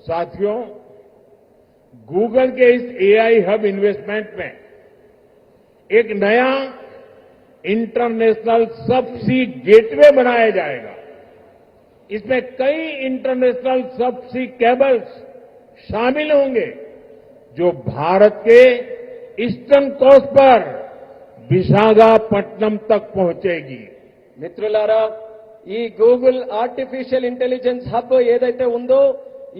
साथियों, गूगल के इस एआई हब इन्वेस्टमेंट में एक नया इंटरनेशनल सबसी गेटवे बनाया जाएगा। इसमें कई इंटरनेशनल सबसी केबल्स शामिल होंगे जो भारत के ईस्टर्न कोस्ट पर विशाखापट्टनम तक पहुंचेगी। మిత్రులారా, ఈ గూగుల్ ఆర్టిఫిషియల్ ఇంటెలిజెన్స్ హబ్ ఏదైతే ఉందో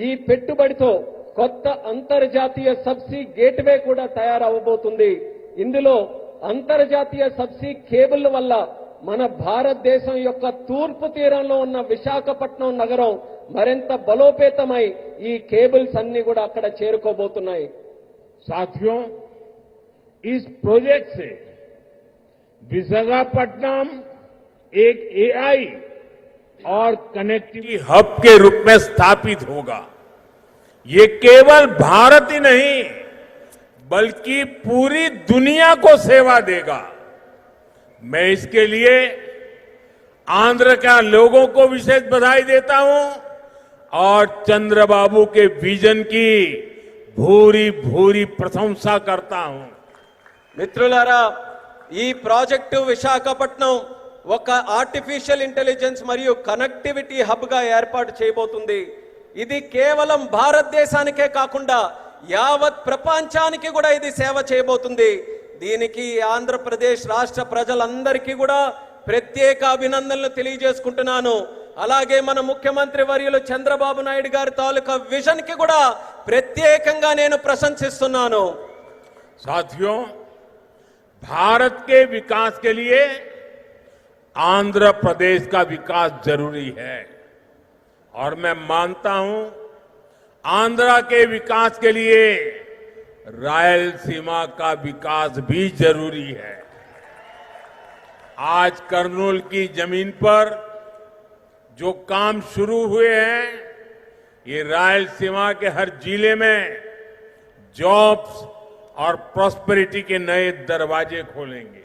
ఈ పెట్టుబడితో కొత్త అంతర్జాతీయ సబ్సీ గేట్వే కూడా తయారవబోతుంది. ఇందులో అంతర్జాతీయ సబ్సీ కేబుల్ వల్ల మన భారతదేశం యొక్క తూర్పు తీరంలో ఉన్న విశాఖపట్నం నగరం మరింత బలోపేతమై ఈ కేబుల్స్ అన్ని కూడా అక్కడ చేరుకోబోతున్నాయి. साथियों, इस प्रोजेक्ट से विशाखापट्टनम एक एआई और कनेक्टिविटी हब के रूप में स्थापित होगा। ये केवल भारत ही नहीं बल्कि पूरी दुनिया को सेवा देगा। मैं इसके लिए आंध्र के लोगों को विशेष बधाई देता हूं और चंद्रबाबू के विजन की भूरी भूरी प्रशंसा करता हूं। మిత్రులారా, ఈ ప్రాజెక్టు విశాఖపట్నం ఒక ఆర్టిఫిషియల్ ఇంటెలిజెన్స్ మరియు కనెక్టివిటీ హబ్ గా ఏర్పాటు చేయబోతుంది. ఇది కేవలం భారతదేశానికే కాకుండా యావత్ ప్రపంచానికి కూడా ఇది సేవ చేయబోతుంది. దీనికి ఆంధ్రప్రదేశ్ రాష్ట్ర ప్రజలందరికీ కూడా ప్రత్యేక అభినందనలు తెలియజేసుకుంటున్నాను. అలాగే మన ముఖ్యమంత్రి వర్యులు చంద్రబాబు నాయుడు గారి తాలూకా విజన్ కి కూడా ప్రత్యేకంగా నేను ప్రశంసిస్తున్నాను. साथियों, भारत के विकास के लिए आंध्र प्रदेश का विकास जरूरी है और मैं मानता हूं आंध्र के विकास के लिए रायलसीमा का विकास भी जरूरी है। आज कर्नूल की जमीन पर जो काम शुरू हुए हैं, ये रायलसीमा के हर जिले में जॉब्स और प्रॉस्पेरिटी के नए दरवाजे खोलेंगे।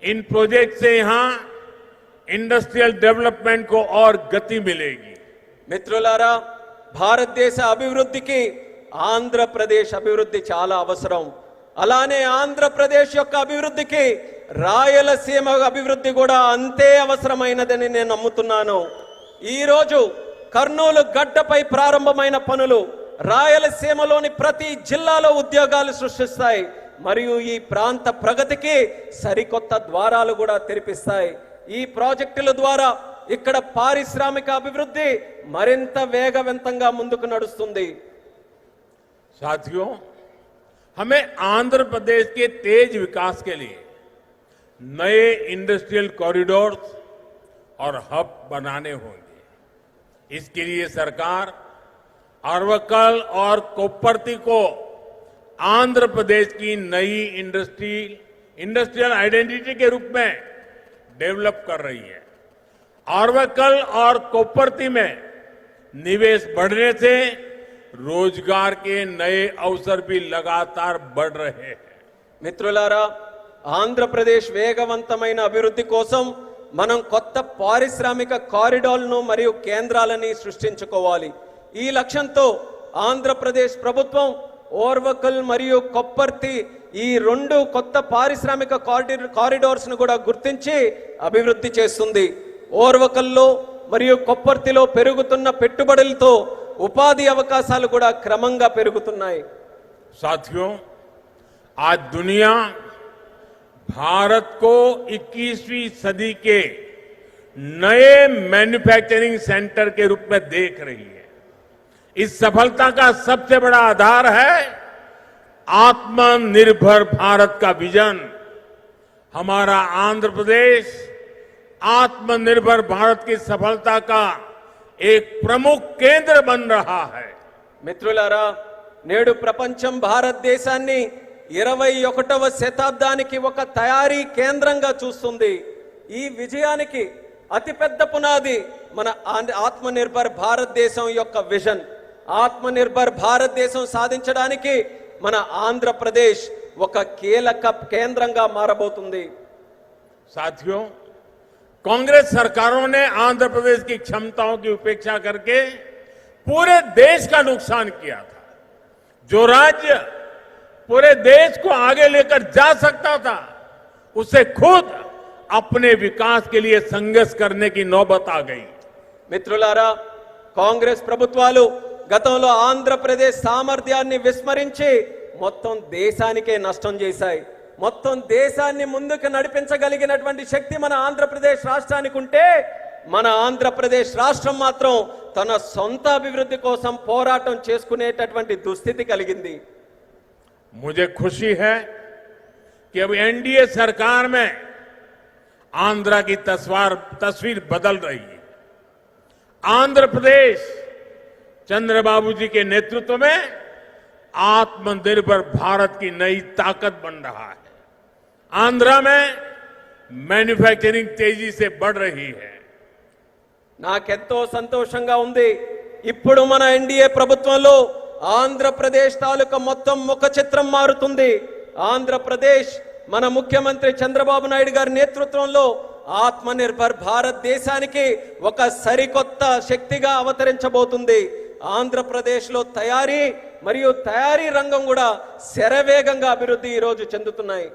इन प्रोजेक्ट से यहां इंडस्ट्रियल डेवलपमेंट को और गति मिलेगी. మిత్రులారా, భారతదేశ అభివృద్ధికి ఆంధ్రప్రదేశ్ అభివృద్ధి చాలా అవసరం. అలానే ఆంధ్రప్రదేశ్ యొక్క అభివృద్ధికి రాయలసీమ అభివృద్ధి కూడా అంతే అవసరమైనదని నేను నమ్ముతున్నాను. ఈ రోజు కర్నూలు గడ్డపై ప్రారంభమైన పనులు రాయలసీమలోని ప్రతి జిల్లాలో ఉద్యోగాలు సృష్టిస్తాయి మరియు ఈ ప్రాంత ప్రగతికి సరికొత్త ద్వారాలు కూడా తెరిపిస్తాయి. ఈ ప్రాజెక్టుల ద్వారా ఇక్కడ పారిశ్రామిక అభివృద్ధి మరింత వేగవంతంగా ముందుకు నడుస్తుంది. साथियों, हमें आंध्र प्रदेश के तेज विकास के लिए नए इंडस्ट्रियल कॉरिडोर्स और हब बनाने होंगे. इसके लिए सरकार अरवक्कल और कोप्परती को आंध्र प्रदेश की नई इंडस्ट्रियल आइडेंटिटी के रूप में डेवलप कर रही है. अरवक्कल और कोप्परती में निवेश बढ़ने से रोजगार के नए अवसर भी लगातार बढ़ रहे हैं. మిత్రులారా, ఆంధ్రప్రదేశ్ వేగవంతమైన అభివృద్ధి కోసం మనం కొత్త పారిశ్రామిక కారిడార్లను మరియు కేంద్రాలని సృష్టించుకోవాలి. ఈ లక్ష్యంతో ఆంధ్రప్రదేశ్ ప్రభుత్వం ఓర్వకల్ మరియు కొప్పర్తి ఈ రెండు కొత్త పారిశ్రామిక కారిడార్స్ ను కూడా గుర్తించి అభివృద్ధి చేస్తుంది. ఓర్వకల్లో మరియు కొప్పర్తిలో పెరుగుతున్న పెట్టుబడులతో ఉపాధి అవకాశాలు కూడా క్రమంగా పెరుగుతున్నాయి. साथियों, आज दुनिया भारत को 21वीं सदी के नए मैन्युफैक्चरिंग सेंटर के रूप में देख रही है. इस सफलता का सबसे बड़ा आधार है आत्मनिर्भर भारत का विजन. हमारा आंध्र प्रदेश आत्मनिर्भर भारत की सफलता का एक प्रमुख केंद्र बन रहा है. మిత్రులారా, నేడు ప్రపంచం భారతదేశాన్ని 21వ శతాబ్దానికి ఒక తయారీ కేంద్రంగా చూస్తుంది. ఈ విజయానికి అతిపెద్ద పునాది మన ఆత్మనిర్భర్ భారతదేశం యొక్క విజన్. ఆత్మనిర్భర్ భారతదేశం సాధించడానికి మన ఆంధ్రప్రదేశ్ ఒక కీలక కేంద్రంగా మారబోతుంది. साथियों, कांग्रेस सरकारों ने आंध्र प्रदेश की क्षमताओं की उपेक्षा करके पूरे देश का नुकसान किया था। जो राज्य पूरे देश को आगे लेकर जा सकता था, उसे खुद अपने विकास के लिए संघर्ष करने की नौबत आ गई। మిత్రులారా, కాంగ్రెస్ ప్రభుత్వాలు గతంలో ఆంధ్రప్రదేశ్ సామర్థ్యాన్ని విస్మరించి మొత్తం దేశానికే నష్టం చేశాయి. మొత్తం దేశాన్ని ముందుకు నడిపించగలిగినటువంటి శక్తి మన ఆంధ్రప్రదేశ్ రాష్ట్రానికి ఉంటే, మన ఆంధ్రప్రదేశ్ రాష్ట్రం మాత్రం తన సొంత అభివృద్ధి కోసం పోరాటం చేసుకునేటటువంటి దుస్థితి కలిగింది. मुझे खुशी है कि अब एनडीए सरकार में आंध्रा की तस्वीर बदल रही है। आंध्र प्रदेश चंद्रबाबू जी के नेतृत्व में आत्मनिर्भर भारत की नई ताकत बन रहा है। आंध्रा में मैन्युफैक्चरिंग तेजी से बढ़ रही है। నాకెంతో సంతోషంగా ఉంది. ఇప్పుడు మన ఎన్డీఏ ప్రభుత్వంలో ఆంధ్రప్రదేశ్ తాలూకా మొత్తం ముఖ చిత్రం మారుతుంది. ఆంధ్రప్రదేశ్ మన ముఖ్యమంత్రి చంద్రబాబు నాయుడు గారి నేతృత్వంలో ఆత్మనిర్భర్ భారత్ దేశానికి ఒక సరికొత్త శక్తిగా అవతరించబోతుంది. ఆంధ్రప్రదేశ్ లో తయారీ మరియు తయారీ రంగం కూడా శరవేగంగా అభివృద్ధి ఈ రోజు చెందుతున్నాయి.